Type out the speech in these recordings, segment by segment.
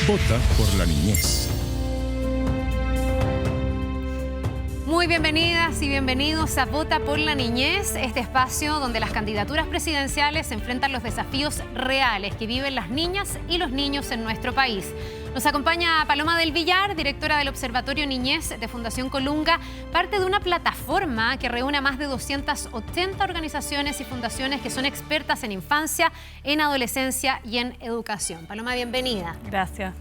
Vota por la niñez. Muy bienvenidas y bienvenidos a Vota por la Niñez, este espacio donde las candidaturas presidenciales enfrentan los desafíos reales que viven las niñas y los niños en nuestro país. Nos acompaña Paloma del Villar, directora del Observatorio Niñez de Fundación Colunga, parte de una plataforma que reúne a más de 280 organizaciones y fundaciones que son expertas en infancia, en adolescencia y en educación. Paloma, bienvenida. Gracias.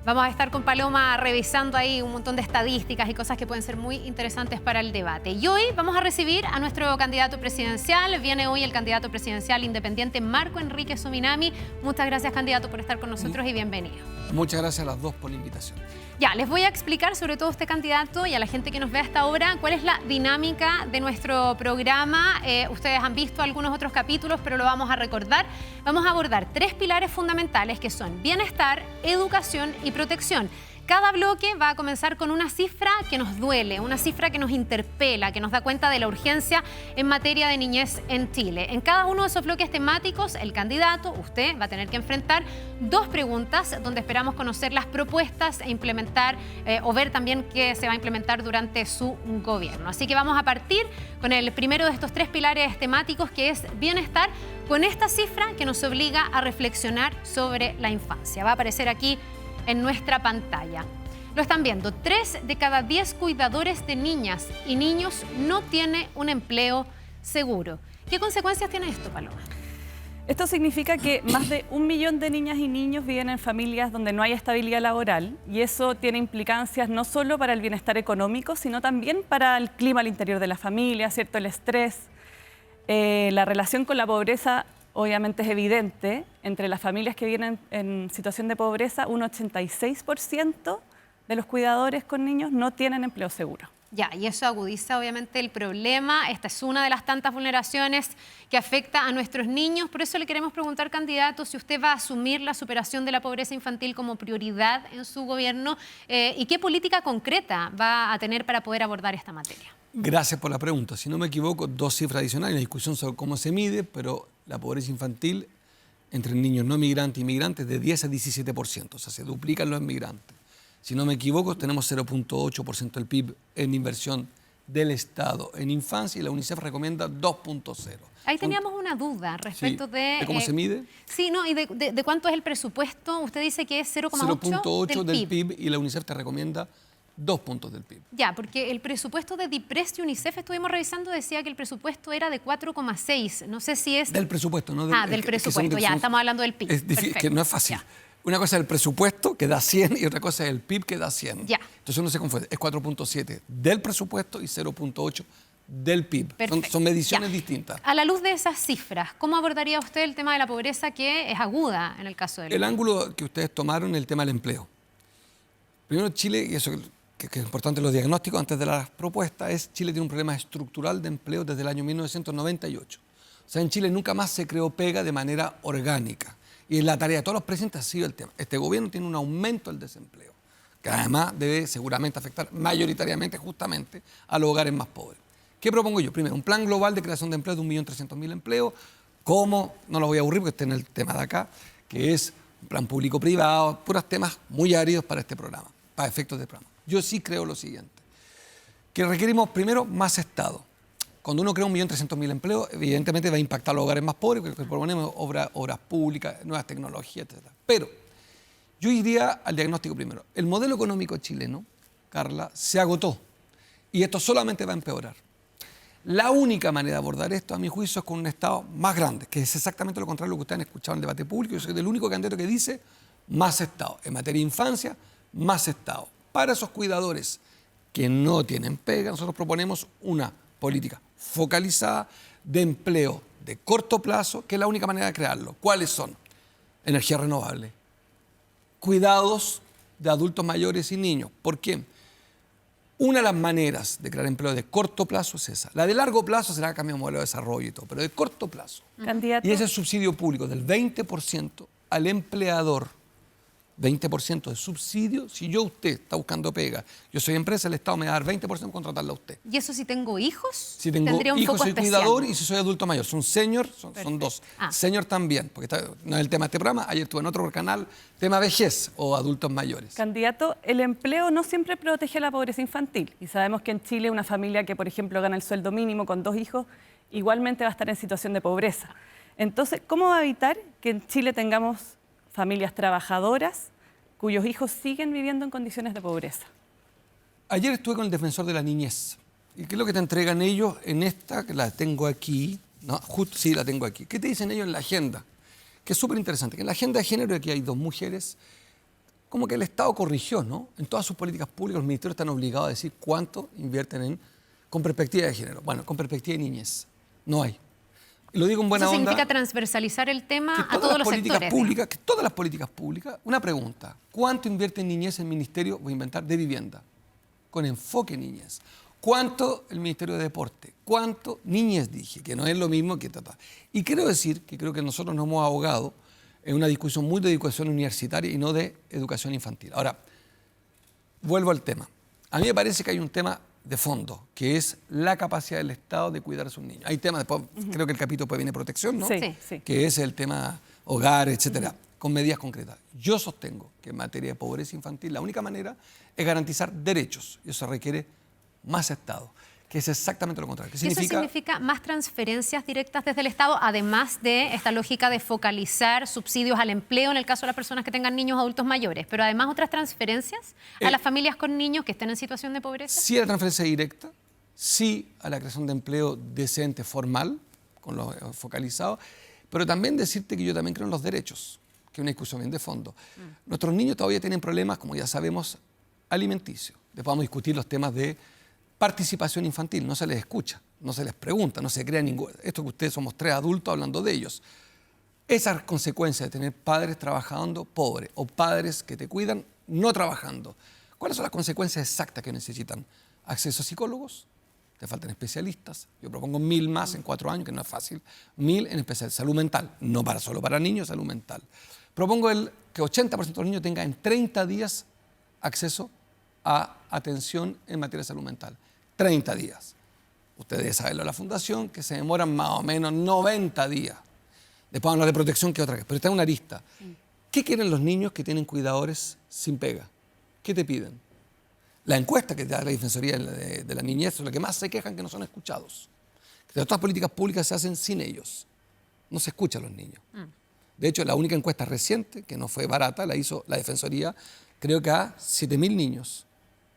Vamos a estar con Paloma revisando ahí un montón de estadísticas y cosas que pueden ser muy interesantes para el debate. Y hoy vamos a recibir a nuestro candidato presidencial. Viene hoy el candidato presidencial independiente Marco Enrique Sominami. Muchas gracias, candidato, por estar con nosotros y bienvenido. Muchas gracias a las dos por la invitación. Ya, les voy a explicar sobre todo este candidato y a la gente que nos ve hasta ahora cuál es la dinámica de nuestro programa. Ustedes han visto algunos otros capítulos, pero lo vamos a recordar. Vamos a abordar 3 pilares fundamentales que son bienestar, educación y protección. Cada bloque va a comenzar con una cifra que nos duele, una cifra que nos interpela, que nos da cuenta de la urgencia en materia de niñez en Chile. En cada uno de esos bloques temáticos, el candidato, usted, va a tener que enfrentar 2 preguntas donde esperamos conocer las propuestas e implementar o ver también qué se va a implementar durante su gobierno. Así que vamos a partir con el primero de estos 3 pilares temáticos, que es bienestar, con esta cifra que nos obliga a reflexionar sobre la infancia. Va a aparecer aquí en nuestra pantalla. Lo están viendo, 3 de cada 10 cuidadores de niñas y niños no tiene un empleo seguro. ¿Qué consecuencias tiene esto, Paloma? Esto significa que más de 1 millón de niñas y niños viven en familias donde no hay estabilidad laboral, y eso tiene implicancias no solo para el bienestar económico, sino también para el clima al interior de la familia, ¿cierto? El estrés, la relación con la pobreza. Obviamente es evidente, entre las familias que viven en situación de pobreza, un 86% de los cuidadores con niños no tienen empleo seguro. Ya, y eso agudiza obviamente el problema. Esta es una de las tantas vulneraciones que afecta a nuestros niños. Por eso le queremos preguntar, candidato, si usted va a asumir la superación de la pobreza infantil como prioridad en su gobierno y qué política concreta va a tener para poder abordar esta materia. Gracias por la pregunta. Si no me equivoco, 2 cifras adicionales, una discusión sobre cómo se mide, pero la pobreza infantil entre niños no migrantes y migrantes de 10 a 17%, o sea, se duplican los migrantes. Si no me equivoco, tenemos 0.8% del PIB en inversión del Estado en infancia y la UNICEF recomienda 2.0. Ahí teníamos una duda respecto ¿De cómo se mide? Sí, no, y de cuánto es el presupuesto. Usted dice que es 0.8 del PIB y la UNICEF te recomienda 2 puntos del PIB. Ya, porque el presupuesto de DIPRES y UNICEF, estuvimos revisando, decía que el presupuesto era de 4,6. No sé si es... Del presupuesto, no del... del presupuesto, ya, estamos hablando del PIB. Es difícil, que no es fácil. Ya. Una cosa es el presupuesto, que da 100, y otra cosa es el PIB, que da 100. Ya. Entonces uno se confunde. Es 4.7 del presupuesto y 0.8 del PIB. Son mediciones distintas. A la luz de esas cifras, ¿cómo abordaría usted el tema de la pobreza, que es aguda en el caso del... El ángulo que ustedes tomaron, el tema del empleo. Primero, Chile, y eso que es importante los diagnósticos antes de las propuestas, es Chile tiene un problema estructural de empleo desde el año 1998. O sea, en Chile nunca más se creó pega de manera orgánica. Y la tarea de todos los presidentes ha sido el tema. Este gobierno tiene un aumento del desempleo, que además debe seguramente afectar mayoritariamente, justamente, a los hogares más pobres. ¿Qué propongo yo? Primero, un plan global de creación de empleo de 1.300.000 empleos. ¿Cómo? No lo voy a aburrir porque este es el tema de acá, que es un plan público-privado, puros temas muy áridos para este programa, para efectos de programa. Yo sí creo lo siguiente, que requerimos primero más Estado. Cuando uno crea 1.300.000 empleos, evidentemente va a impactar a los hogares más pobres, porque proponemos obras públicas, nuevas tecnologías, etc. Pero yo iría al diagnóstico primero. El modelo económico chileno, Carla, se agotó y esto solamente va a empeorar. La única manera de abordar esto, a mi juicio, es con un Estado más grande, que es exactamente lo contrario de lo que ustedes han escuchado en el debate público. Yo soy el único candidato que dice más Estado. En materia de infancia, más Estado. Para esos cuidadores que no tienen pega, nosotros proponemos una política focalizada de empleo de corto plazo, que es la única manera de crearlo. ¿Cuáles son? Energía renovable, cuidados de adultos mayores y niños. ¿Por qué? Una de las maneras de crear empleo de corto plazo es esa. La de largo plazo será cambio de modelo de desarrollo y todo, pero de corto plazo. Candidato. Y ese subsidio público del 20% al empleador 20% de subsidio. Si usted está buscando pega, yo soy empresa, el Estado me va a dar 20% por contratarla a usted. ¿Y eso si tengo hijos? Si tengo Tendría un hijos, foco soy especial. cuidador, y si soy adulto mayor. Son senior, son dos. Senior también, porque no es el tema de este programa. Ayer estuve en otro canal, tema vejez o adultos mayores. Candidato, el empleo no siempre protege a la pobreza infantil. Y sabemos que en Chile una familia que, por ejemplo, gana el sueldo mínimo con 2 hijos, igualmente va a estar en situación de pobreza. Entonces, ¿cómo va a evitar que en Chile tengamos familias trabajadoras cuyos hijos siguen viviendo en condiciones de pobreza? Ayer estuve con el defensor de la niñez. ¿Y qué es lo que te entregan ellos en esta, que la tengo aquí? No, justo, sí, la tengo aquí. ¿Qué te dicen ellos en la agenda? Que es súper interesante. Que en la agenda de género, aquí hay 2 mujeres, como que el Estado corrigió, ¿no? En todas sus políticas públicas los ministerios están obligados a decir cuánto invierten con perspectiva de género. Bueno, con perspectiva de niñez. No hay. Y lo digo en buena ¿Eso onda. significa transversalizar el tema Que a todos los sectores? Que todas las políticas públicas, una pregunta, ¿cuánto invierte en niñez el Ministerio, voy a inventar, de Vivienda? Con enfoque niñez. ¿Cuánto el Ministerio de Deporte? ¿Cuánto niñez, dije? Que no es lo mismo que tratar. Y quiero decir que creo que nosotros nos hemos ahogado en una discusión muy de educación universitaria y no de educación infantil. Ahora, vuelvo al tema. A mí me parece que hay un tema de fondo, que es la capacidad del Estado de cuidar a sus niños. Hay temas, después creo que el capítulo después viene protección, ¿no? Sí. Que es el tema hogar, etcétera, con medidas concretas. Yo sostengo que en materia de pobreza infantil la única manera es garantizar derechos, y eso requiere más Estado, que es exactamente lo contrario. ¿Y eso significa más transferencias directas desde el Estado, además de esta lógica de focalizar subsidios al empleo en el caso de las personas que tengan niños o adultos mayores, pero además otras transferencias a las familias con niños que estén en situación de pobreza? Sí a la transferencia directa, sí a la creación de empleo decente, formal, con lo focalizado, pero también decirte que yo también creo en los derechos, que es una discusión bien de fondo. Nuestros niños todavía tienen problemas, como ya sabemos, alimenticios. Después vamos a discutir los temas de participación infantil, no se les escucha, no se les pregunta, no se crea ningún... Esto que ustedes somos 3 adultos hablando de ellos. Esas consecuencias de tener padres trabajando pobres o padres que te cuidan no trabajando, ¿cuáles son las consecuencias exactas que necesitan? Acceso a psicólogos, te faltan especialistas, yo propongo 1000 más en 4 años, que no es fácil, 1000 en especial salud mental, no solo para niños, salud mental. Propongo que 80% de los niños tengan en 30 días acceso a atención en materia de salud mental. 30 días. Ustedes saben lo de la fundación, que se demoran más o menos 90 días. Después hablar de protección, que otra vez. Pero está en una lista. ¿Qué quieren los niños que tienen cuidadores sin pega? ¿Qué te piden? La encuesta que te da la Defensoría de la Niñez, lo que más se quejan que no son escuchados. Que todas las políticas públicas se hacen sin ellos. No se escucha a los niños. De hecho, la única encuesta reciente, que no fue barata, la hizo la Defensoría, creo que a 7.000 niños.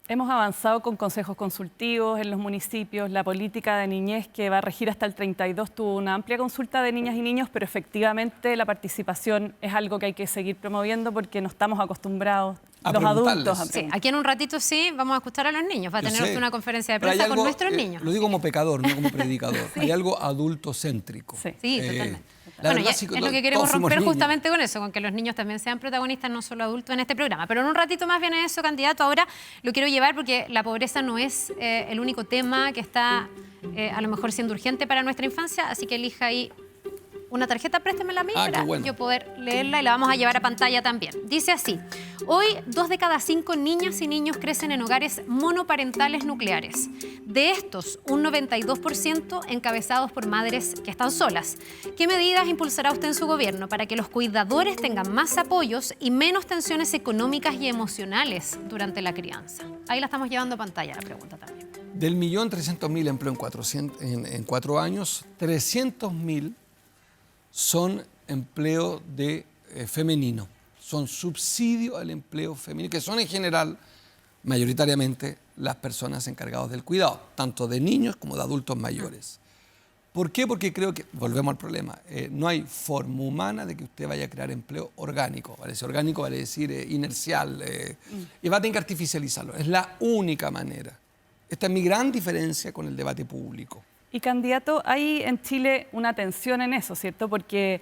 Hemos avanzado con consejos consultivos en los municipios. La política de niñez que va a regir hasta el 32 tuvo una amplia consulta de niñas y niños, pero efectivamente la participación es algo que hay que seguir promoviendo porque no estamos acostumbrados los adultos a Sí, aquí en un ratito sí vamos a escuchar a los niños. Va a tener usted una conferencia de Pero hay prensa con algo, nuestros niños. Lo digo como pecador, no como predicador. Hay algo adultocéntrico. Sí, totalmente. Bueno, Es lo que queremos romper justamente con eso, con que los niños también sean protagonistas, no solo adultos en este programa. Pero en un ratito más viene eso, candidato. Ahora lo quiero llevar porque la pobreza no es el único tema que está a lo mejor siendo urgente para nuestra infancia, así que elija ahí una tarjeta, préstemela a mí para yo poder leerla y la vamos a llevar a pantalla también. Dice así: hoy 2 de cada 5 niñas y niños crecen en hogares monoparentales nucleares. De estos, un 92% encabezados por madres que están solas. ¿Qué medidas impulsará usted en su gobierno para que los cuidadores tengan más apoyos y menos tensiones económicas y emocionales durante la crianza? Ahí la estamos llevando a pantalla la pregunta también. Del 1.300.000 empleo en 4 años, 300.000 son empleo de femenino, son subsidio al empleo femenino, que son en general, mayoritariamente, las personas encargadas del cuidado, tanto de niños como de adultos mayores. ¿Por qué? Porque creo que, volvemos al problema, no hay forma humana de que usted vaya a crear empleo orgánico. Vale decir orgánico, vale decir inercial, y va a tener que artificializarlo. Es la única manera. Esta es mi gran diferencia con el debate público. Y candidato, hay en Chile una tensión en eso, ¿cierto? Porque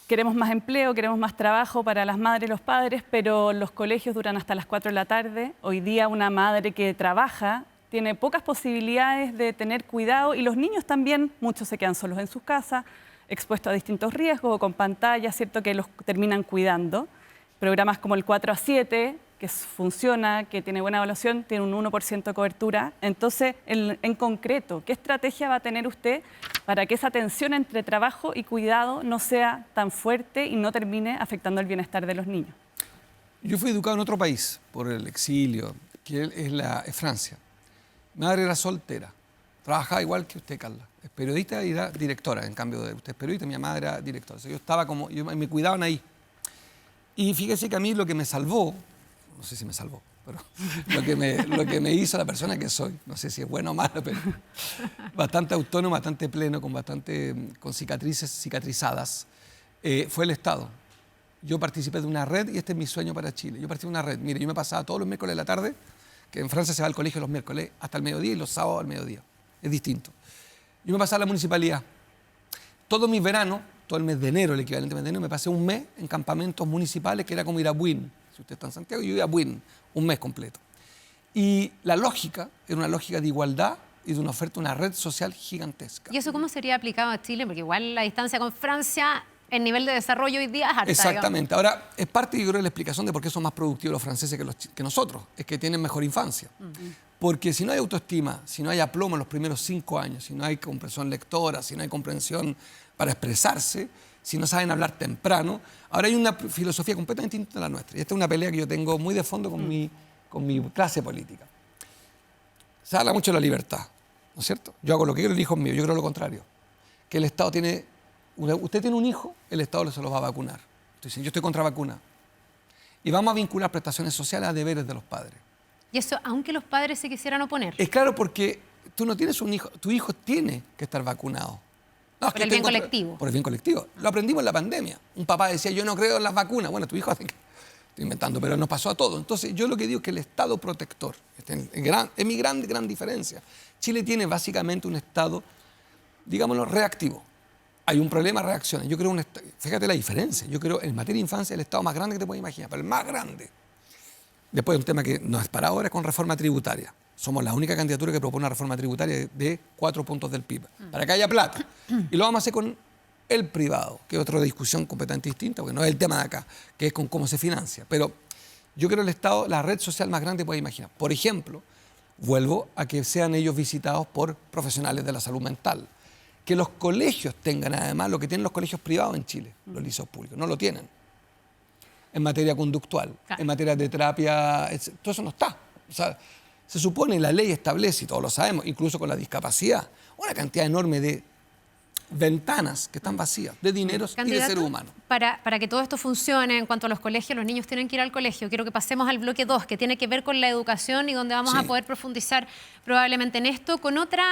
queremos más empleo, queremos más trabajo para las madres y los padres, pero los colegios duran hasta las 4 de la tarde. Hoy día una madre que trabaja tiene pocas posibilidades de tener cuidado y los niños también, muchos se quedan solos en sus casas, expuestos a distintos riesgos o con pantallas, ¿cierto? Que los terminan cuidando. Programas como el 4 a 7, que funciona, que tiene buena evaluación, tiene un 1% de cobertura. Entonces, en concreto, ¿qué estrategia va a tener usted para que esa tensión entre trabajo y cuidado no sea tan fuerte y no termine afectando el bienestar de los niños? Yo fui educado en otro país por el exilio, que es Francia. Mi madre era soltera, trabajaba igual que usted, Carla. Es periodista y era directora, en cambio de usted es periodista, mi madre era directora. O sea, me cuidaban ahí. Y fíjese que a mí lo que me salvó, no sé si me salvó, pero lo que me hizo la persona que soy, no sé si es bueno o malo, pero bastante autónomo, bastante pleno, con cicatrices cicatrizadas, fue el Estado. Yo participé de una red y este es mi sueño para Chile. Yo participé de una red. Mire, yo me pasaba todos los miércoles de la tarde, que en Francia se va al colegio los miércoles hasta el mediodía y los sábados al mediodía. Es distinto. Yo me pasaba a la municipalidad. Todo mi verano, todo el mes de enero, el equivalente mes de enero, me pasé un mes en campamentos municipales que era como ir a Buin. Si usted está en Santiago, yo iba a Buin un mes completo. Y la lógica era una lógica de igualdad y de una oferta, una red social gigantesca. ¿Y eso cómo sería aplicado a Chile? Porque igual la distancia con Francia, el nivel de desarrollo hoy día es harta. Exactamente. Digamos. Ahora, es parte, yo creo, de la explicación de por qué son más productivos los franceses que nosotros. Es que tienen mejor infancia. Porque si no hay autoestima, si no hay aplomo en los primeros 5 años, si no hay comprensión lectora, si no hay comprensión para expresarse, si no saben hablar temprano, ahora hay una filosofía completamente distinta a la nuestra. Y esta es una pelea que yo tengo muy de fondo con mi clase política. Se habla mucho de la libertad, ¿no es cierto? Yo hago lo que quiero, el hijo es mío. Yo creo lo contrario. Que el Estado tiene... Usted tiene un hijo, el Estado se los va a vacunar. Entonces, yo estoy contra vacuna. Y vamos a vincular prestaciones sociales a deberes de los padres. Y eso, aunque los padres se quisieran oponer. Es claro, porque tú no tienes un hijo, tu hijo tiene que estar vacunado. No, por el bien colectivo. Por el bien colectivo. Lo aprendimos en la pandemia. Un papá decía, yo no creo en las vacunas. Bueno, tu hijo hace que... Estoy inventando, pero nos pasó a todos. Entonces, yo lo que digo es que el Estado protector, es mi gran diferencia. Chile tiene básicamente un Estado, digámoslo, reactivo. Hay un problema, reacciona. Yo creo, fíjate la diferencia. Yo creo, en materia de infancia, el Estado más grande que te puedes imaginar, pero el más grande. Después, un tema que no es para ahora, es con reforma tributaria. Somos la única candidatura que propone una reforma tributaria de 4 puntos del PIB, para que haya plata. Y lo vamos a hacer con el privado, que es otra discusión completamente distinta, porque no es el tema de acá, que es con cómo se financia. Pero yo creo el Estado, la red social más grande que puedes imaginar. Por ejemplo, vuelvo a que sean ellos visitados por profesionales de la salud mental. Que los colegios tengan además lo que tienen los colegios privados en Chile, los liceos públicos, no lo tienen. En materia conductual, en materia de terapia, todo eso no está. O sea, se supone, la ley establece, y todos lo sabemos, incluso con la discapacidad, una cantidad enorme de ventanas que están vacías, de dineros y de seres humanos. Para que todo esto funcione en cuanto a los colegios, los niños tienen que ir al colegio. Quiero que pasemos al bloque 2, que tiene que ver con la educación y donde vamos a poder profundizar probablemente en esto, con otra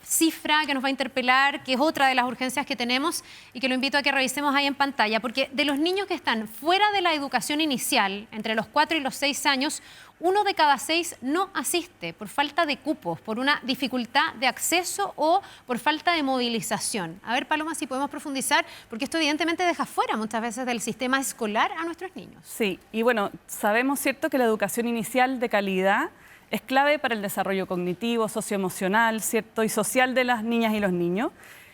cifra que nos va a interpelar, que es otra de las urgencias que tenemos y que lo invito a que revisemos ahí en pantalla, porque de los niños que están fuera de la educación inicial, entre los 4 y los 6 años, 1 de cada 6 no asiste por falta de cupos, por una dificultad de acceso o por falta de movilización. A ver, Paloma, si podemos profundizar, porque esto evidentemente deja fuera muchas veces del sistema escolar a nuestros niños. Sí, y bueno, sabemos, ¿cierto?, que la educación inicial de calidad es clave para el desarrollo cognitivo, socioemocional, ¿cierto?, y social de las niñas y los niños.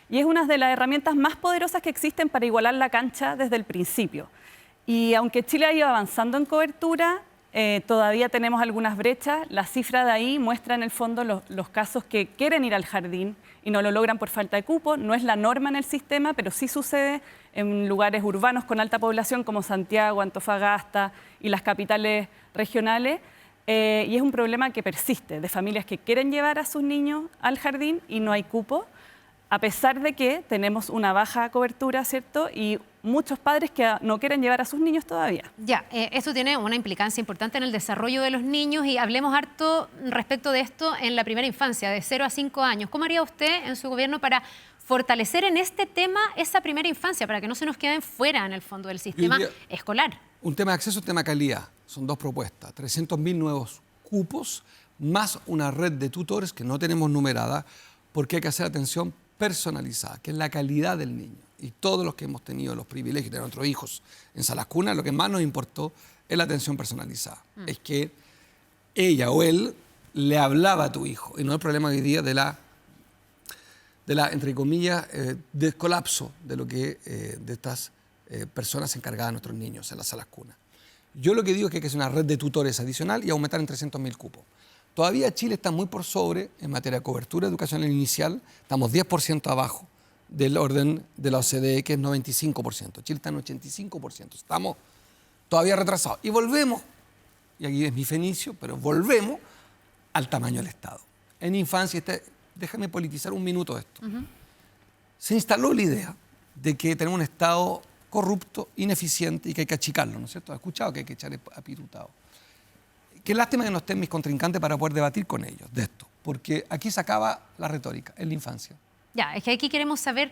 Y es una de las herramientas más poderosas que existen para igualar la cancha desde el principio. Y aunque Chile ha ido avanzando en cobertura, todavía tenemos algunas brechas. La cifra de ahí muestra en el fondo los casos que quieren ir al jardín y no lo logran por falta de cupo. No es la norma en el sistema, pero sí sucede en lugares urbanos con alta población como Santiago, Antofagasta y las capitales regionales. Y es un problema que persiste, de familias que quieren llevar a sus niños al jardín y no hay cupo, a pesar de que tenemos una baja cobertura, ¿cierto?, y muchos padres que no quieren llevar a sus niños todavía. Ya, esto tiene una implicancia importante en el desarrollo de los niños y hablemos harto respecto de esto en la primera infancia, de 0 a 5 años. ¿Cómo haría usted en su gobierno para fortalecer en este tema esa primera infancia, para que no se nos queden fuera en el fondo del sistema escolar? Un tema de acceso, un tema de calidad. Son 2 propuestas, 300.000 nuevos cupos, más una red de tutores que no tenemos numerada, porque hay que hacer atención personalizada, que es la calidad del niño. Y todos los que hemos tenido los privilegios de nuestros hijos en salas cunas, lo que más nos importó es la atención personalizada. Es que ella o él le hablaba a tu hijo. Y no el problema hoy día de la entre comillas, descolapso de lo que de estas personas encargadas de nuestros niños en las salas cunas. Yo lo que digo es que hay que hacer una red de tutores adicional y aumentar en 300.000 cupos. Todavía Chile está muy por sobre en materia de cobertura educacional inicial, estamos 10% abajo del orden de la OCDE, que es 95%. Chile está en 85%, estamos todavía retrasados. Y volvemos, y aquí es mi fenicio, pero volvemos al tamaño del Estado. En infancia, déjame politizar un minuto esto. Se instaló la idea de que tenemos un Estado corrupto, ineficiente y que hay que achicarlo, ¿no es cierto? ¿Has escuchado que hay que echar a pirutado? Qué lástima que no estén mis contrincantes para poder debatir con ellos de esto, porque aquí se acaba la retórica en la infancia. Ya, es que aquí queremos saber,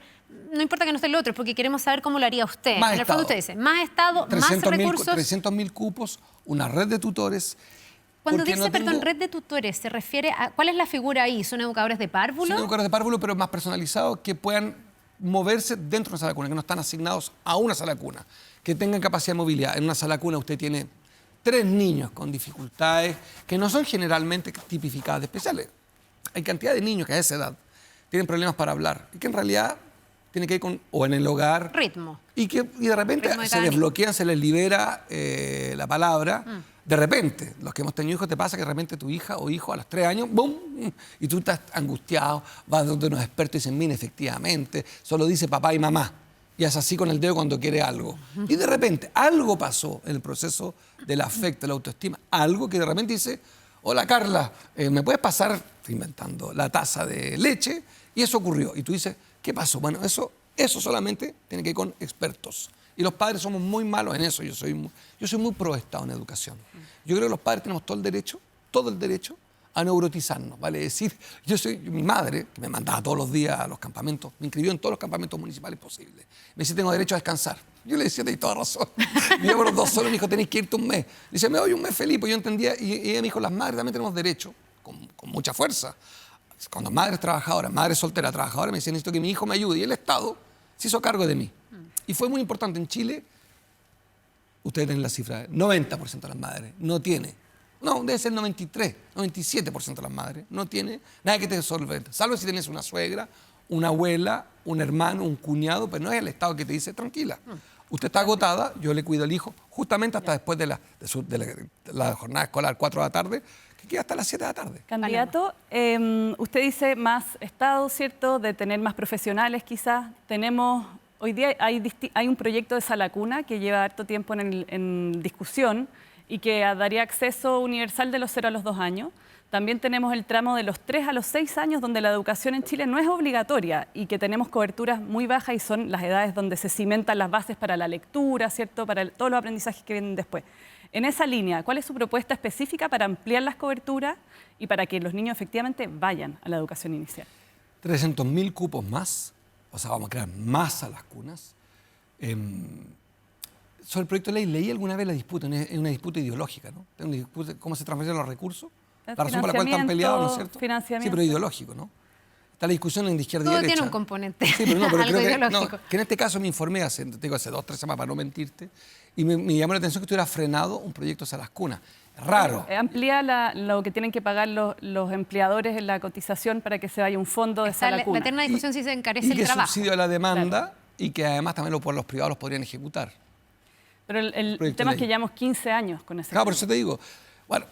no importa que no esté el otro, porque queremos saber cómo lo haría usted. Más en el fondo Estado. usted dice, más Estado, más recursos. 300.000 cupos, una red de tutores. Cuando porque dice, no tengo- perdón, red de tutores, ¿se refiere a cuál es la figura ahí? ¿Son educadores de párvulo? Son educadores de párvulo, pero más personalizados, que puedan moverse dentro de una sala de cuna, que no están asignados a una sala de cuna, que tengan capacidad de movilidad. En una sala de cuna usted tiene 3 niños con dificultades que no son generalmente tipificadas de especiales. Hay cantidad de niños que a esa edad tienen problemas para hablar y que en realidad tienen que ir con, o en el hogar. Ritmo. Y de repente Ritmo de se cada niño. desbloquean, se les libera la palabra. De repente, los que hemos tenido hijos, te pasa que de repente tu hija o hijo a los 3 años, ¡bum! Y tú estás angustiado, vas donde unos expertos y dicen, mira, efectivamente, solo dice papá y mamá. Y es así con el dedo cuando quiere algo. Y de repente, algo pasó en el proceso del afecto, de la autoestima. Algo que de repente dice, hola Carla, ¿me puedes pasar, estoy inventando, la taza de leche? Y eso ocurrió. Y tú dices, ¿qué pasó? Bueno, eso solamente tiene que ir con expertos. Y los padres somos muy malos en eso. Yo soy muy pro Estado en educación. Yo creo que los padres tenemos todo el derecho a neurotizarnos, ¿vale? Es decir, mi madre, que me mandaba todos los días a los campamentos, me inscribió en todos los campamentos municipales posibles. Me decía, tengo derecho a descansar. Yo le decía, tenéis toda razón. Me llevo los 2 solos, me dijo, tenéis que irte un mes. Dice, me voy un mes feliz, pues yo entendía, y ella me dijo, las madres también tenemos derecho, con mucha fuerza. Cuando madres trabajadoras, madres solteras, trabajadoras, me decían, necesito que mi hijo me ayude. Y el Estado se hizo cargo de mí. Y fue muy importante. En Chile, ustedes tienen la cifra, 90% de las madres no tiene. No, debe ser 93, 97% de las madres no tiene nada que te solvente. Salvo si tienes una suegra, una abuela, un hermano, un cuñado, pero no es el Estado que te dice, tranquila. Usted está agotada, yo le cuido al hijo, justamente hasta después de la jornada escolar, 4 de la tarde, que queda hasta las 7 de la tarde. Candidato, usted dice más Estado, ¿cierto? De tener más profesionales quizás. Hoy día hay un proyecto de sala cuna que lleva harto tiempo en discusión y que daría acceso universal de los 0 a los 2 años. También tenemos el tramo de los 3 a los 6 años, donde la educación en Chile no es obligatoria y que tenemos coberturas muy bajas y son las edades donde se cimentan las bases para la lectura, ¿cierto? Para todos los aprendizajes que vienen después. En esa línea, ¿cuál es su propuesta específica para ampliar las coberturas y para que los niños efectivamente vayan a la educación inicial? 300.000 cupos más, o sea, vamos a crear más salas cunas. Sobre el proyecto de ley, leí alguna vez la disputa, es una disputa ideológica, ¿no? Una disputa, ¿cómo se transfieren los recursos? La razón por la cual están peleados, ¿no es cierto? Financiamiento. Sí, pero ideológico, ¿no? Está la discusión en izquierda y Todo derecha. tiene un componente, Sí, pero no, pero algo creo ideológico. que en este caso me informé hace 2 o 3 semanas, para no mentirte, y me llamó la atención que estuviera frenado un proyecto de salas cunas. Raro. Amplía lo que tienen que pagar los empleadores en la cotización para que se vaya un fondo de Está sala la cuna. eterna discusión si se encarece Y el que trabajo. subsidio a la demanda y que además también los privados los podrían ejecutar. Pero el Proyecto tema de es que ley. llevamos 15 años con ese Claro, por tema. eso te digo. Bueno,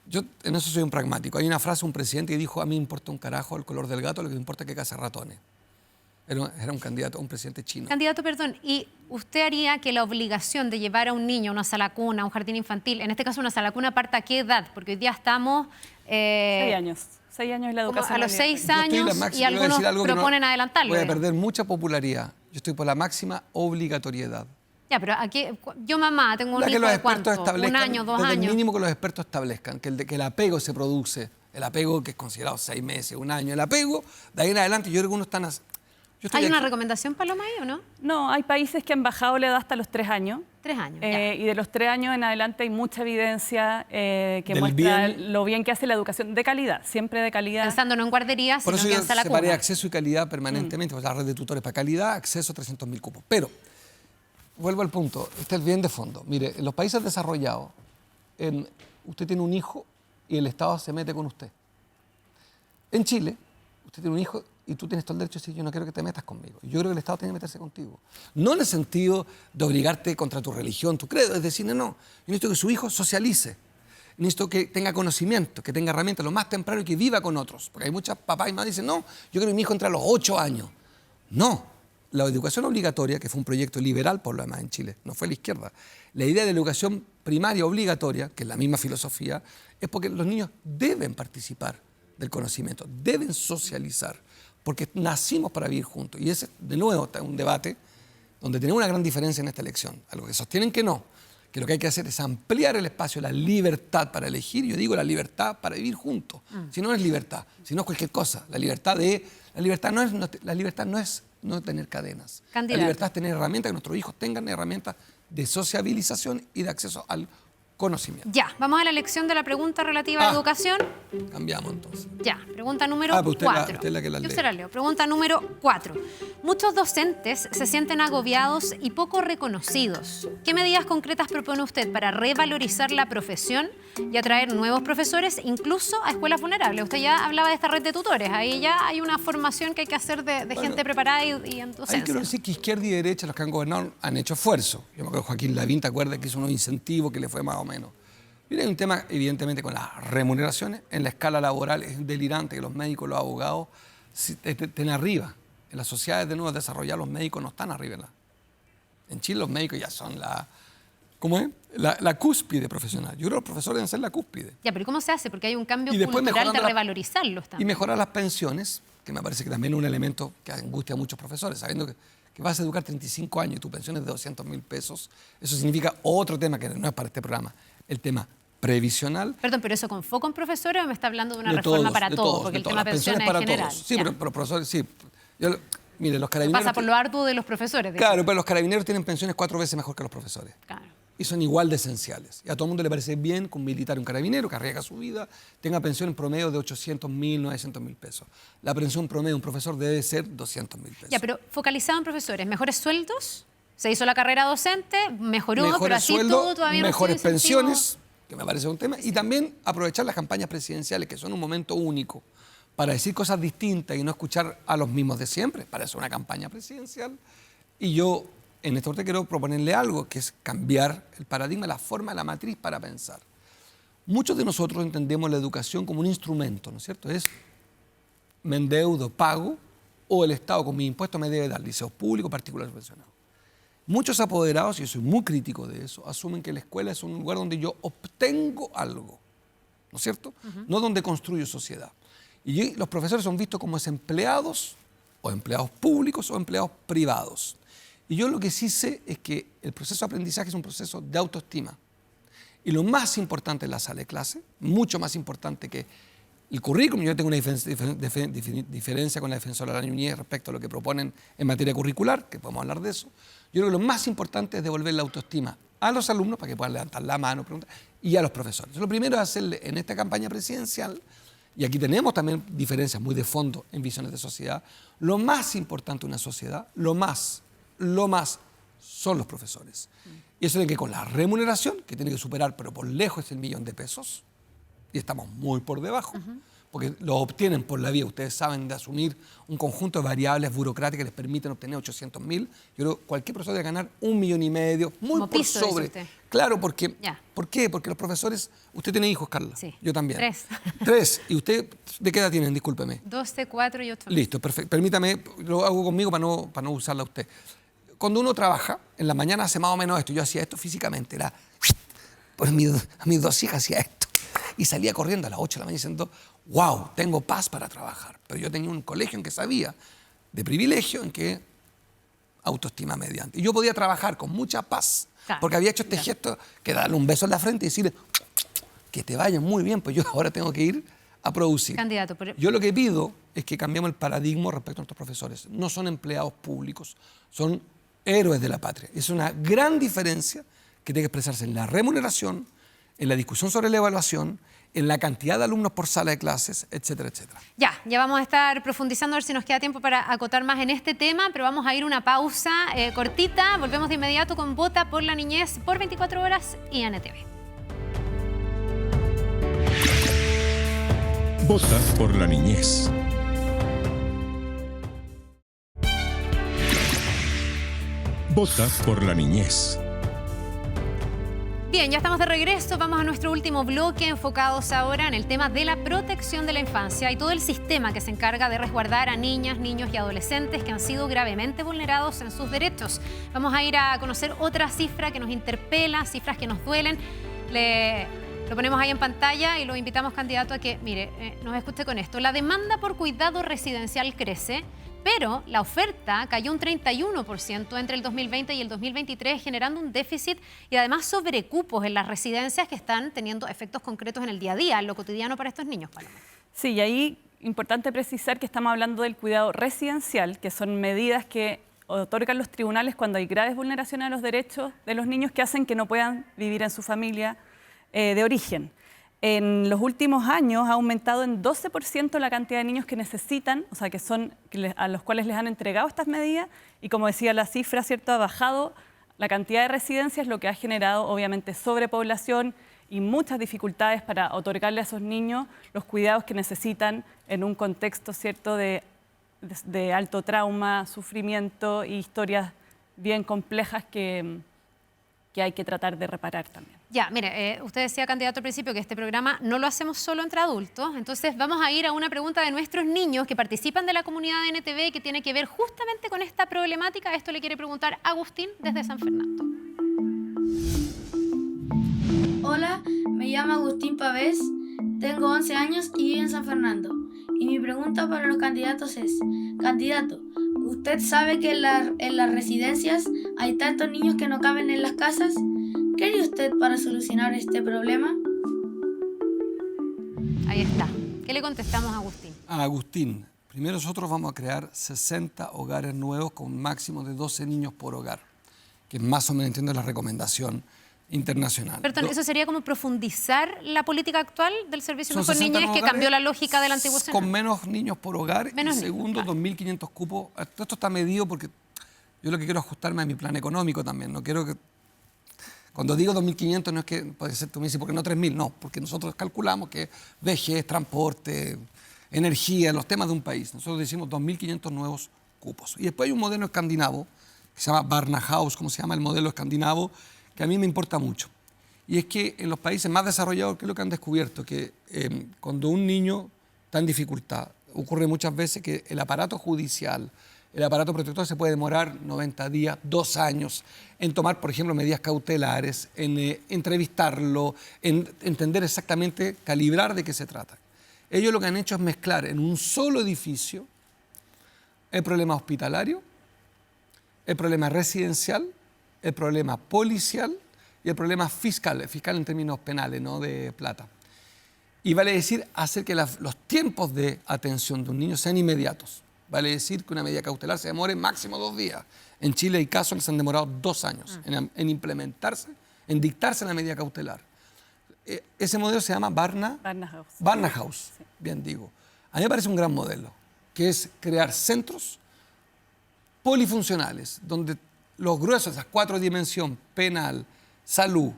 yo en eso soy un pragmático. Hay una frase de un presidente que dijo, a mí me importa un carajo el color del gato, lo que me importa es que caza ratones. Era un candidato, un presidente chino. Candidato, perdón, ¿y usted haría que la obligación de llevar a un niño a una sala cuna, a un jardín infantil, en este caso una sala cuna, parta a qué edad? Porque hoy día estamos... 6 años. 6 años es la como educación. a los 6 Yo estoy en la años máxima, y yo voy a algunos decir algo que no- proponen adelantarlo. Voy a digamos. perder mucha popularidad. Yo estoy por la máxima obligatoriedad. Ya, pero aquí, yo mamá, tengo un La que hijo los de expertos cuánto, establezcan, un año, 2 desde el años. mínimo que los expertos establezcan, que el apego se produce, el apego que es considerado 6 meses, 1 año, el apego, de ahí en adelante, yo creo que uno están... Yo estoy ¿Hay una aquí. recomendación, Paloma, ahí o no? No, hay países que han bajado la edad hasta los 3 años. 3 años, ya. Y de los 3 años en adelante hay mucha evidencia que Del muestra bien. lo bien que hace la educación de calidad, siempre de calidad. Pensando no en guardería, Por sino eso que yo en sala separé cuna. acceso y calidad permanentemente, pues la red de tutores para calidad, acceso a 300.000 cupos. Pero, vuelvo al punto, este es el bien de fondo. Mire, en los países desarrollados, usted tiene un hijo y el Estado se mete con usted. En Chile, usted tiene un hijo y tú tienes todo el derecho de decir, yo no quiero que te metas conmigo. Yo creo que el Estado tiene que meterse contigo. No en el sentido de obligarte contra tu religión, tu credo, es decir, no, yo necesito que su hijo socialice. Necesito que tenga conocimiento, que tenga herramientas lo más temprano y que viva con otros. Porque hay muchas papás y mamás que dicen, no, yo quiero que mi hijo entre a los 8 años. No, la educación obligatoria, que fue un proyecto liberal por lo demás en Chile, no fue la izquierda. La idea de la educación primaria obligatoria, que es la misma filosofía, es porque los niños deben participar del conocimiento, deben socializar, porque nacimos para vivir juntos. Y ese, de nuevo, está un debate donde tenemos una gran diferencia en esta elección. Algo que sostienen que no, que lo que hay que hacer es ampliar el espacio, la libertad para elegir. Yo digo la libertad para vivir juntos. Si no es libertad, si no es cualquier cosa. La libertad no es no tener cadenas. Candidato. La libertad es tener herramientas, que nuestros hijos tengan herramientas de sociabilización y de acceso al conocimiento. Ya, vamos a la elección de la pregunta relativa a educación. Cambiamos entonces. Ya, pregunta número pues usted 4. usted es la que la Yo lee. se la leo. Pregunta número 4. Muchos docentes se sienten agobiados y poco reconocidos. ¿Qué medidas concretas propone usted para revalorizar la profesión y atraer nuevos profesores, incluso a escuelas vulnerables? Usted ya hablaba de esta red de tutores. Ahí ya hay una formación que hay que hacer de gente preparada y en docencia. Ahí quiero decir que izquierda y derecha, los que han gobernado, han hecho esfuerzo. Yo me acuerdo Joaquín Lavín, ¿te acuerdas que hizo unos incentivos que le fue más o menos? Mira, hay un tema, evidentemente, con las remuneraciones. En la escala laboral es delirante que los médicos, los abogados, estén arriba. En las sociedades de nuevo desarrolladas, los médicos no están arriba. En Chile los médicos ya son la cúspide profesional. Yo creo que los profesores deben ser la cúspide. Ya, pero ¿y cómo se hace? Porque hay un cambio Y después cultural de mejorando revalorizarlos Y también. mejorar las pensiones, que me parece que también es un elemento que angustia a muchos profesores, sabiendo que vas a educar 35 años y tu pensión es de 200.000 pesos. Eso significa otro tema que no es para este programa, el tema previsional. Perdón, ¿pero eso con foco en profesores o me está hablando de una De reforma todos, para de todos? todos, Porque de el todos. tema Las pensiones es para general. todos. Sí, Ya. pero profesores, sí. Mire, los Se carabineros... pasa por lo arduo de los profesores. Claro, pero los carabineros tienen pensiones 4 veces mejor que los profesores. Claro. Y son igual de esenciales. Y a todo el mundo le parece bien que un militar, un carabinero que arriesga su vida, tenga pensión en promedio de 800.000, 900.000 pesos. La pensión promedio de un profesor debe ser 200.000 pesos. Ya, pero focalizado en profesores, ¿mejores sueldos? Se hizo la carrera docente, mejoró, pero Mejores así sueldos, todo todavía mejores no tiene incentivo. pensiones, que me parece un tema, y también aprovechar las campañas presidenciales, que son un momento único, para decir cosas distintas y no escuchar a los mismos de siempre. Para eso una campaña presidencial. Y yo, en esta parte, quiero proponerle algo, que es cambiar el paradigma, la forma, la matriz para pensar. Muchos de nosotros entendemos la educación como un instrumento, ¿no es cierto? Es, me endeudo, pago, o el Estado con mis impuestos me debe dar, liceos públicos, particulares, subvencionados. Muchos apoderados, y yo soy muy crítico de eso, asumen que la escuela es un lugar donde yo obtengo algo, ¿no es cierto? No donde construyo sociedad. Y los profesores son vistos como empleados, o empleados públicos, o empleados privados. Y yo lo que sí sé es que el proceso de aprendizaje es un proceso de autoestima. Y lo más importante en la sala de clase, mucho más importante que el currículum, yo tengo una diferencia con la defensora Lara Núñez respecto a lo que proponen en materia curricular, que podemos hablar de eso. Yo creo que lo más importante es devolver la autoestima a los alumnos para que puedan levantar la mano, preguntar, y a los profesores. Lo primero es hacerle en esta campaña presidencial, y aquí tenemos también diferencias muy de fondo en visiones de sociedad, lo más importante de una sociedad, lo más son los profesores. Y eso tiene que ver con la remuneración, que tiene que superar, pero por lejos, es el 1.000.000 de pesos. Y estamos muy por debajo, porque lo obtienen por la vía. Ustedes saben de asumir un conjunto de variables burocráticas que les permiten obtener 800.000. Yo creo que cualquier profesor debe ganar 1,5 millones, muy Como por piso, dice sobre. usted. Claro, porque, Ya. ¿por qué? Porque los profesores, usted tiene hijos, Carla. Sí. Yo también. 3. 3. ¿Y usted de qué edad tienen? Discúlpeme. 12, 4 y 8. Listo, perfecto. Permítame, lo hago conmigo para no usarla a usted. Cuando uno trabaja, en la mañana hace más o menos esto. Yo hacía esto físicamente. Era, pues a mis 2 hijas hacía esto. Y salía corriendo a las 8 de la mañana diciendo, wow, tengo paz para trabajar. Pero yo tenía un colegio en que sabía de privilegio, en que autoestima mediante. Y yo podía trabajar con mucha paz, Claro, porque había hecho este gesto que darle un beso en la frente y decirle, que te vaya muy bien, pues yo ahora tengo que ir a producir. Candidato, Yo lo que pido es que cambiemos el paradigma respecto a nuestros profesores. No son empleados públicos, son héroes de la patria. Es una gran diferencia que tiene que expresarse en la remuneración, en la discusión sobre la evaluación, en la cantidad de alumnos por sala de clases, etcétera, etcétera. Ya vamos a estar profundizando, a ver si nos queda tiempo para acotar más en este tema, pero vamos a ir a una pausa cortita. Volvemos de inmediato con Vota por la Niñez por 24 horas y NTV. Vota por la niñez. Vota por la niñez. Bien, ya estamos de regreso. Vamos a nuestro último bloque, enfocados ahora en el tema de la protección de la infancia y todo el sistema que se encarga de resguardar a niñas, niños y adolescentes que han sido gravemente vulnerados en sus derechos. Vamos a ir a conocer otra cifra que nos interpela, cifras que nos duelen. Lo ponemos ahí en pantalla y lo invitamos, candidato, a que, mire, nos escuche con esto. La demanda por cuidado residencial crece, pero la oferta cayó un 31% entre el 2020 y el 2023, generando un déficit y además sobrecupos en las residencias que están teniendo efectos concretos en el día a día, en lo cotidiano para estos niños, Paloma. Sí, y ahí importante precisar que estamos hablando del cuidado residencial, que son medidas que otorgan los tribunales cuando hay graves vulneraciones a los derechos de los niños que hacen que no puedan vivir en su familia de origen. En los últimos años ha aumentado en 12% la cantidad de niños que necesitan, o sea, a los cuales les han entregado estas medidas, y como decía la cifra, ¿cierto?, ha bajado la cantidad de residencias, lo que ha generado obviamente sobrepoblación y muchas dificultades para otorgarle a esos niños los cuidados que necesitan en un contexto, ¿cierto?, de alto trauma, sufrimiento y historias bien complejas que hay que tratar de reparar también. Ya, mire, usted decía, candidato, al principio que este programa no lo hacemos solo entre adultos, entonces vamos a ir a una pregunta de nuestros niños que participan de la comunidad de NTV que tiene que ver justamente con esta problemática. Esto le quiere preguntar Agustín desde San Fernando. Hola, me llamo Agustín Pavés, tengo 11 años y vivo en San Fernando. Y mi pregunta para los candidatos es, candidato, ¿usted sabe que en las residencias hay tantos niños que no caben en las casas? ¿Qué haría usted para solucionar este problema? Ahí está. ¿Qué le contestamos a Agustín? A Agustín, primero nosotros vamos a crear 60 hogares nuevos con un máximo de 12 niños por hogar, que más o menos entiendo la recomendación internacional. Perdón, ¿eso sería como profundizar la política actual del Servicio Son Mejor 60 Niñez, que hogares cambió la lógica del antiguo Senado? Con menos niños por hogar. Menos y niños, segundo, claro. 2.500 cupos. Esto está medido porque yo lo que quiero es ajustarme a mi plan económico también. No quiero que... Cuando digo 2.500 no es que, puede ser, tú me dices, ¿por qué no 3.000? No, porque nosotros calculamos que vejez, transporte, energía, los temas de un país. Nosotros decimos 2.500 nuevos cupos. Y después hay un modelo escandinavo que se llama Barnahus, como se llama el modelo escandinavo, que a mí me importa mucho. Y es que en los países más desarrollados, ¿qué es lo que han descubierto? Que cuando un niño está en dificultad, ocurre muchas veces que el aparato judicial, el aparato protector se puede demorar 90 días, 2 años, en tomar, por ejemplo, medidas cautelares, en entrevistarlo, en entender exactamente, calibrar de qué se trata. Ellos lo que han hecho es mezclar en un solo edificio el problema hospitalario, el problema residencial, el problema policial y el problema fiscal en términos penales, no de plata. Y vale decir hacer que los tiempos de atención de un niño sean inmediatos. Vale decir que una medida cautelar se demore máximo 2 días. En Chile hay casos que se han demorado 2 años en implementarse, en dictarse la medida cautelar. Ese modelo se llama Barnahus. Sí. Bien digo. A mí me parece un gran modelo, que es crear centros polifuncionales, donde los gruesos, esas 4 dimensiones, penal, salud,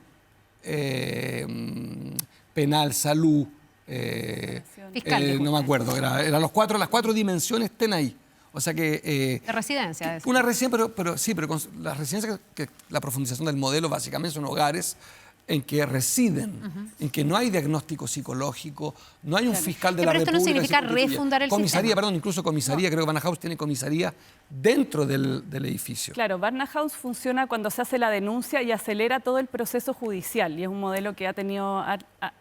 no me acuerdo, eran las 4 dimensiones estén ahí. O sea que... de residencia. Una residencia, pero con las residencias, que la profundización del modelo básicamente son hogares en que residen, en que no hay diagnóstico psicológico, no hay un fiscal de la República. Pero esto no significa refundar el comisaría, sistema. Perdón, incluso comisaría, creo que Barnahus tiene comisaría dentro del edificio. Claro, Barnahus funciona cuando se hace la denuncia y acelera todo el proceso judicial, y es un modelo que ha tenido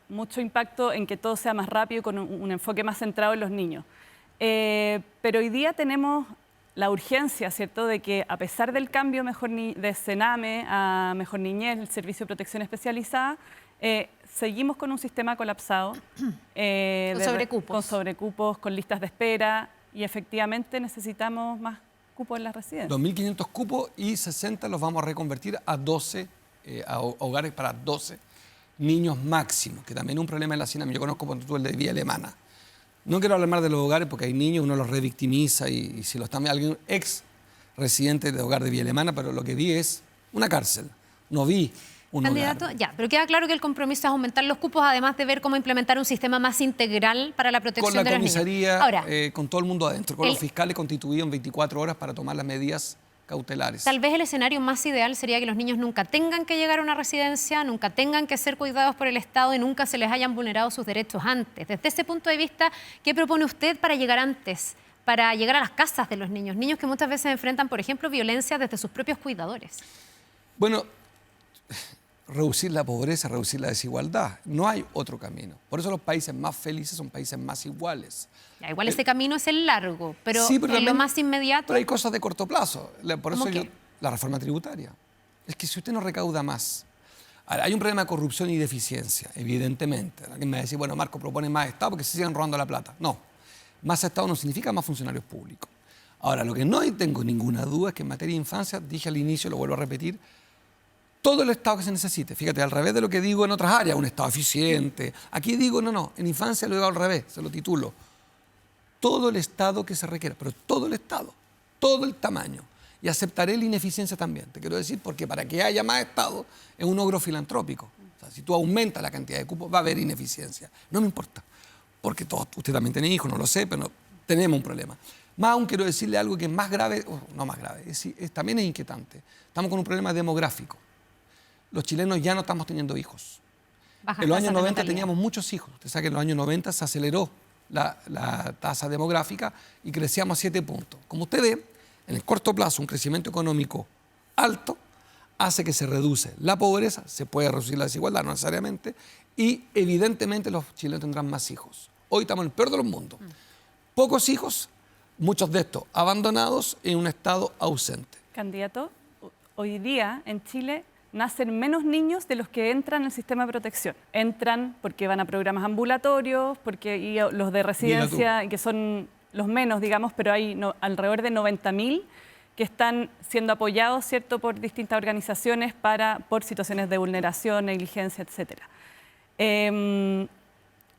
mucho impacto en que todo sea más rápido y con un enfoque más centrado en los niños. Pero hoy día tenemos la urgencia, ¿cierto?, de que a pesar del cambio de Sename a Mejor Niñez, el Servicio de Protección Especializada, seguimos con un sistema colapsado. Con sobrecupos, con listas de espera, y efectivamente necesitamos más cupos en las residencias. 2.500 cupos y 60 los vamos a reconvertir a 12, a hogares para 12 niños máximos, que también es un problema en la Sinam. Yo conozco por ejemplo el de Vía Alemana. No quiero hablar más de los hogares porque hay niños, uno los revictimiza y si lo está alguien ex residente de hogar de Vía Alemana, pero lo que vi es una cárcel. No vi un candidato, hogar. Ya, pero queda claro que el compromiso es aumentar los cupos, además de ver cómo implementar un sistema más integral para la protección de los niños. Con la comisaría, con todo el mundo adentro, con los fiscales constituidos en 24 horas para tomar las medidas cautelares. Tal vez el escenario más ideal sería que los niños nunca tengan que llegar a una residencia, nunca tengan que ser cuidados por el Estado y nunca se les hayan vulnerado sus derechos antes. Desde ese punto de vista, ¿qué propone usted para llegar antes, para llegar a las casas de los niños? Niños que muchas veces enfrentan, por ejemplo, violencia desde sus propios cuidadores. Bueno, reducir la pobreza, reducir la desigualdad. No hay otro camino. Por eso los países más felices son países más iguales. Ya, igual ese camino es el largo, pero, Sí, en lo también- más inmediato... Pero hay cosas de corto plazo. Por eso ¿Cómo qué? la reforma tributaria. Es que si usted no recauda más... Ahora, hay un problema de corrupción y de eficiencia, evidentemente. Alguien me va a decir, bueno, Marco propone más Estado porque se siguen robando la plata. No, más Estado no significa más funcionarios públicos. Ahora, lo que no tengo ninguna duda es que en materia de infancia, dije al inicio, lo vuelvo a repetir, todo el Estado que se necesite. Fíjate, al revés de lo que digo en otras áreas, un Estado eficiente. Aquí digo, no, en infancia lo digo al revés, se lo titulo. Todo el Estado que se requiera, pero todo el Estado, todo el tamaño. Y aceptaré la ineficiencia también, te quiero decir, porque para que haya más Estado es un ogro filantrópico. O sea, si tú aumentas la cantidad de cupos, va a haber ineficiencia. No me importa, porque usted también tiene hijos, no lo sé, pero tenemos un problema. Más aún quiero decirle algo que es más grave, no más grave, también es inquietante. Estamos con un problema demográfico. Los chilenos ya no estamos teniendo hijos. bajas En los tasas años de 90 natalidad. teníamos muchos hijos. Usted sabe que en los años 90 se aceleró la tasa demográfica y crecíamos a 7 puntos. Como usted ve, en el corto plazo un crecimiento económico alto hace que se reduce la pobreza, se puede reducir la desigualdad, no necesariamente, y evidentemente los chilenos tendrán más hijos. Hoy estamos en el peor de los mundos. Pocos hijos, muchos de estos abandonados en un estado ausente. Candidato, hoy día en Chile nacen menos niños de los que entran al sistema de protección. Entran porque van a programas ambulatorios, y los de residencia, que son los menos, digamos, pero hay alrededor de 90.000 que están siendo apoyados, ¿cierto?, por distintas organizaciones por situaciones de vulneración, negligencia, etcétera.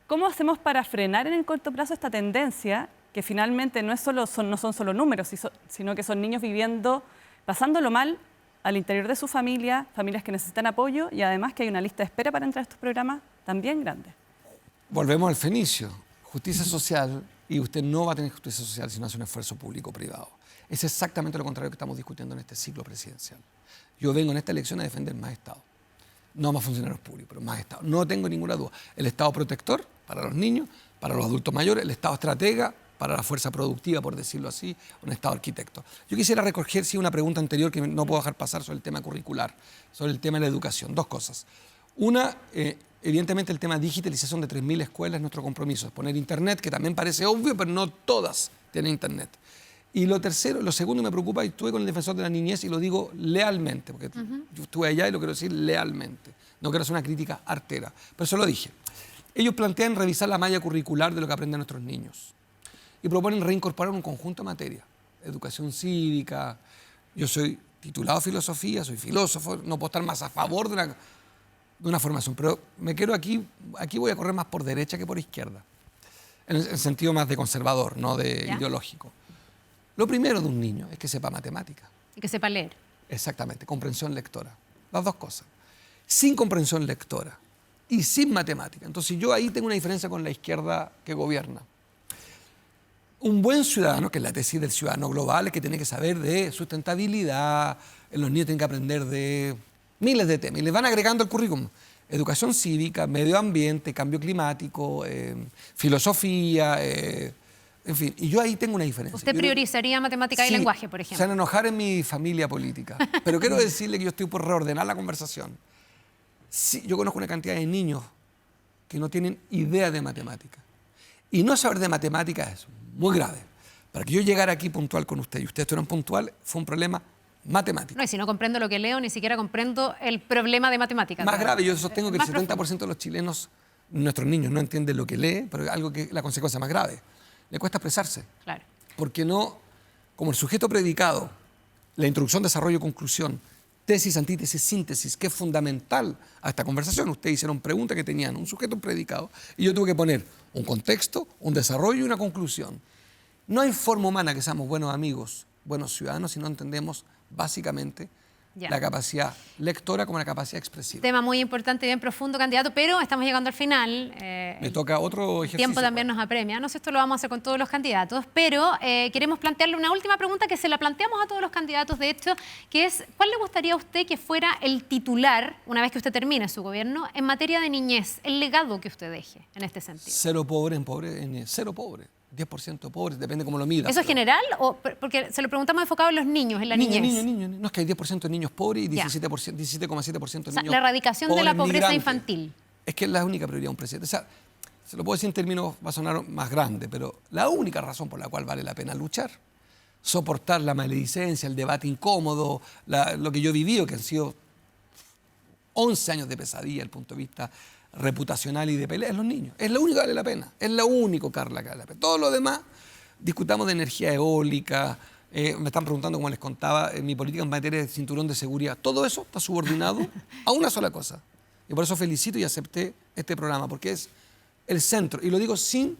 ¿Cómo hacemos para frenar en el corto plazo esta tendencia que finalmente no son solo números, sino que son niños viviendo, pasándolo mal al interior de su familia, familias que necesitan apoyo y además que hay una lista de espera para entrar a estos programas también grande? Volvemos al fenicio. Justicia social, y usted no va a tener justicia social si no hace un esfuerzo público-privado. Es exactamente lo contrario que estamos discutiendo en este ciclo presidencial. Yo vengo en esta elección a defender más Estado. No más funcionarios públicos, pero más Estado. No tengo ninguna duda. El Estado protector para los niños, para los adultos mayores, el Estado estratega para la fuerza productiva, por decirlo así, un Estado arquitecto. Yo quisiera recoger, sí, una pregunta anterior que no puedo dejar pasar sobre el tema curricular, sobre el tema de la educación. Dos cosas. Una, evidentemente el tema de digitalización de 3.000 escuelas es nuestro compromiso. Es poner Internet, que también parece obvio, pero no todas tienen Internet. Y lo segundo me preocupa, y estuve con el defensor de la niñez y lo digo lealmente, porque yo estuve allá y lo quiero decir lealmente. No quiero hacer una crítica artera, pero eso lo dije. Ellos plantean revisar la malla curricular de lo que aprenden nuestros niños y proponen reincorporar un conjunto de materias. Educación cívica, yo soy titulado de filosofía, soy filósofo, no puedo estar más a favor de una formación, pero me quiero aquí voy a correr más por derecha que por izquierda, en el sentido más de conservador, no de ideológico. Lo primero de un niño es que sepa matemática. Y que sepa leer. Exactamente, comprensión lectora. Las dos cosas. Sin comprensión lectora y sin matemática. Entonces yo ahí tengo una diferencia con la izquierda que gobierna. Un buen ciudadano, que es la tesis del ciudadano global, es que tiene que saber de sustentabilidad, los niños tienen que aprender de miles de temas y les van agregando al currículum. Educación cívica, medio ambiente, cambio climático, filosofía, en fin, y yo ahí tengo una diferencia. ¿Usted priorizaría matemática y lenguaje, por ejemplo? Se van a enojar en mi familia política, pero quiero decirle que yo estoy por reordenar la conversación. Sí, yo conozco una cantidad de niños que no tienen idea de matemática. Y no saber de matemática es muy grave. Para que yo llegara aquí puntual con usted y ustedes estuvieran puntual, fue un problema matemático. No, y si no comprendo lo que leo, ni siquiera comprendo el problema de matemáticas. Más grave, yo sostengo que el Más 70% de los chilenos, nuestros niños, no entienden lo que lee, pero algo que la consecuencia más grave. Le cuesta expresarse. Claro. Porque no, como el sujeto predicado, la introducción, desarrollo, conclusión, tesis, antítesis, síntesis, que es fundamental a esta conversación. Ustedes hicieron preguntas que tenían un sujeto predicado y yo tuve que poner un contexto, un desarrollo y una conclusión. No hay forma humana que seamos buenos amigos, buenos ciudadanos, si no entendemos básicamente Ya. la capacidad lectora como la capacidad expresiva. Tema muy importante y bien profundo, candidato, pero estamos llegando al final. Me toca otro El ejercicio. tiempo también nos apremia. No sé, esto lo vamos a hacer con todos los candidatos, pero queremos plantearle una última pregunta que se la planteamos a todos los candidatos, de hecho, que es, ¿cuál le gustaría a usted que fuera el titular, una vez que usted termine su gobierno, en materia de niñez, el legado que usted deje en este sentido? Cero pobre en cero pobre. 10% pobres, depende cómo lo midas. ¿Eso es general? Porque se lo preguntamos enfocado en los niños, en la niñez. Niños. No es que hay 10% de niños pobres y Ya. 17,7% de O sea, niños la erradicación de la pobres pobreza migrantes. infantil. Es que es la única prioridad de un presidente. O sea, se lo puedo decir en términos, va a sonar más grande, pero la única razón por la cual vale la pena luchar, soportar la maledicencia, el debate incómodo, lo que yo he vivido, que han sido 11 años de pesadilla desde el punto de vista reputacional y de pelea, es los niños. Es lo único que vale la pena. Es lo único, Carla, que vale la pena. Todo lo demás, discutamos de energía eólica, me están preguntando, como les contaba, mi política en materia de cinturón de seguridad. Todo eso está subordinado a una sola cosa. Y por eso felicito y acepté este programa, porque es el centro. Y lo digo sin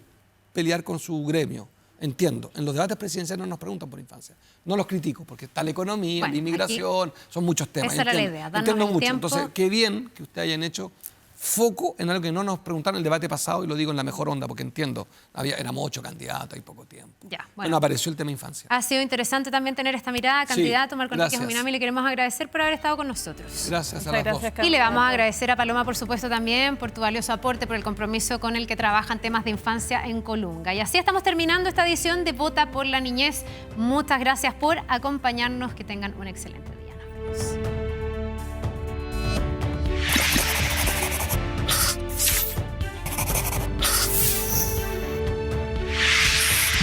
pelear con su gremio. Entiendo, en los debates presidenciales no nos preguntan por infancia. No los critico, porque está la economía, Bueno, la inmigración, son muchos temas. esa era la idea, darnos Entiendo el mucho. tiempo. Entonces, qué bien que ustedes hayan hecho foco en algo que no nos preguntaron en el debate pasado, y lo digo en la mejor onda, porque entiendo, éramos 8 candidatos y poco tiempo. Ya, Bueno, bueno. apareció el tema infancia. Ha sido interesante también tener esta mirada, Sí, candidato Marco Enrique gracias. Muñoz, le queremos agradecer por haber estado con nosotros. Gracias a Muchas las dos. gracias, Y le vamos a candidato. agradecer a Paloma, por supuesto, también por tu valioso aporte, por el compromiso con el que trabaja en temas de infancia en Colunga. Y así estamos terminando esta edición de Vota por la Niñez. Muchas gracias por acompañarnos. Que tengan un excelente día. Nos vemos.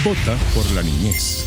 Vota por la niñez.